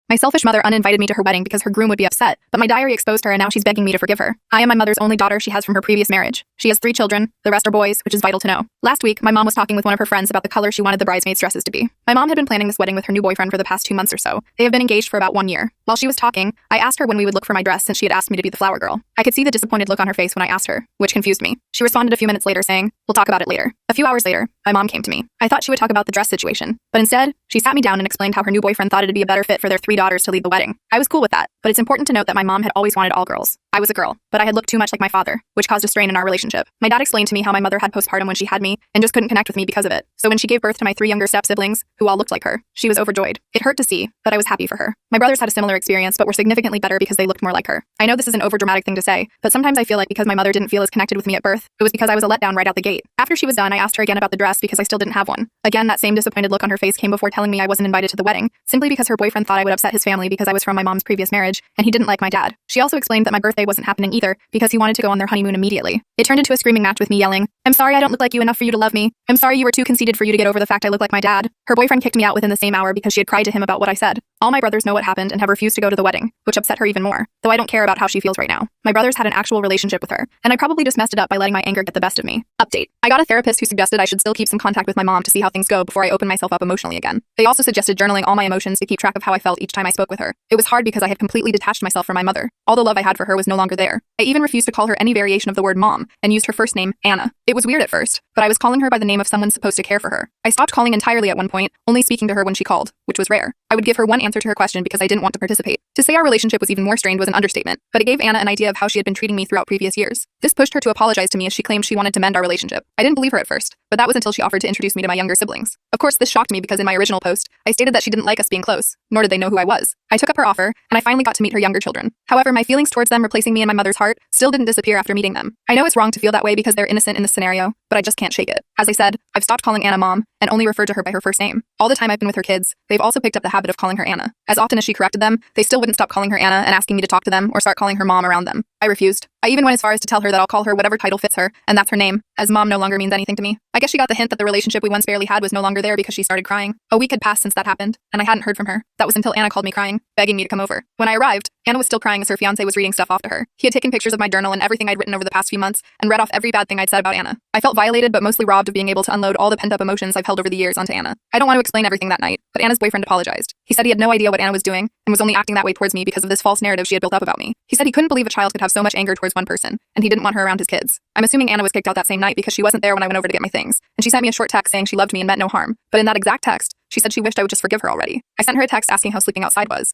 My selfish mother uninvited me to her wedding because her groom would be upset, but my diary exposed her and now she's begging me to forgive her. I am my mother's only daughter she has from her previous marriage. She has 3 children, the rest are boys, which is vital to know. Last week, my mom was talking with one of her friends about the color she wanted the bridesmaids' dresses to be. My mom had been planning this wedding with her new boyfriend for the past 2 months or so. They have been engaged for about 1 year. While she was talking, I asked her when we would look for my dress since she had asked me to be the flower girl. I could see the disappointed look on her face when I asked her, which confused me. She responded a few minutes later saying, "We'll talk about it later." A few hours later, my mom came to me. I thought she would talk about the dress situation, but instead, she sat me down and explained how her new boyfriend thought it'd be a better fit for their 3 daughters to lead the wedding. I was cool with that, but it's important to note that my mom had always wanted all girls. I was a girl, but I had looked too much like my father, which caused a strain in our relationship. My dad explained to me how my mother had postpartum when she had me and just couldn't connect with me because of it. So when she gave birth to my 3 younger step-siblings, who all looked like her, she was overjoyed. It hurt to see, but I was happy for her. My brothers had a similar experience, but were significantly better because they looked more like her. I know this is an overdramatic thing to say, but sometimes I feel like because my mother didn't feel as connected with me at birth, it was because I was a letdown right out the gate. After she was done, I asked her again about the dress because I still didn't have one. Again, that same disappointed look on her face came before telling me I wasn't invited to the wedding, simply because her boyfriend thought I would upset his family because I was from my mom's previous marriage, and he didn't like my dad. She also explained that my birthday wasn't happening either because he wanted to go on their honeymoon immediately. It turned into a screaming match with me yelling, "I'm sorry I don't look like you enough for you to love me. I'm sorry you were too conceited for you to get over the fact I look like my dad." Her boyfriend kicked me out within the same hour because she had cried to him about what I said. All my brothers know what happened and have refused to go to the wedding, which upset her even more, though I don't care about how she feels right now. My brothers had an actual relationship with her, and I probably just messed it up by letting my anger get the best of me. Update. I got a therapist who suggested I should still keep some contact with my mom to see how things go before I open myself up emotionally again. They also suggested journaling all my emotions to keep track of how I felt each time I spoke with her. It was hard because I had completely detached myself from my mother. All the love I had for her was no longer there. I even refused to call her any variation of the word mom and used her first name, Anna. It was weird at first, but I was calling her by the name of someone supposed to care for her. I stopped calling entirely at one point, only speaking to her when she called, which was rare. I would give her one answer to her question because I didn't want to participate. To say our relationship was even more strained was an understatement, but it gave Anna an idea of how she had been treating me throughout previous years. This pushed her to apologize to me as she claimed she wanted to mend our relationship. I didn't believe her at first, but that was until she offered to introduce me to my younger siblings. Of course, this shocked me because in my original post, I stated that she didn't like us being close, nor did they know who I was. I took up her offer, and I finally got to meet her younger children. However, my feelings towards them replacing me in my mother's heart still didn't disappear after meeting them. I know it's wrong to feel that way because they're innocent in this scenario, but I just can't shake it. As I said, I've stopped calling Anna mom and only referred to her by her first name. All the time I've been with her kids, they've also picked up the habit of calling her Anna. As often as she corrected them, they still wouldn't stop calling her Anna and asking me to talk to them or start calling her mom around them. I refused. I even went as far as to tell her that I'll call her whatever title fits her, and that's her name, as mom no longer means anything to me. I guess she got the hint that the relationship we once barely had was no longer there because she started crying. A week had passed since that happened, and I hadn't heard from her. That was until Anna called me crying, begging me to come over. When I arrived, Anna was still crying as her fiancé was reading stuff off to her. He had taken pictures of my journal and everything I'd written over the past few months and read off every bad thing I'd said about Anna. I felt violated but mostly robbed of being able to unload all the pent-up emotions I've held over the years onto Anna. I don't want to explain everything that night, but Anna's boyfriend apologized. He said he had no idea what Anna was doing and was only acting that way towards me because of this false narrative she had built up about me. He said he couldn't believe a child could have so much anger towards one person, and he didn't want her around his kids. I'm assuming Anna was kicked out that same night because she wasn't there when I went over to get my things, and she sent me a short text saying she loved me and meant no harm. But in that exact text, she said she wished I would just forgive her already. I sent her a text asking how sleeping outside was.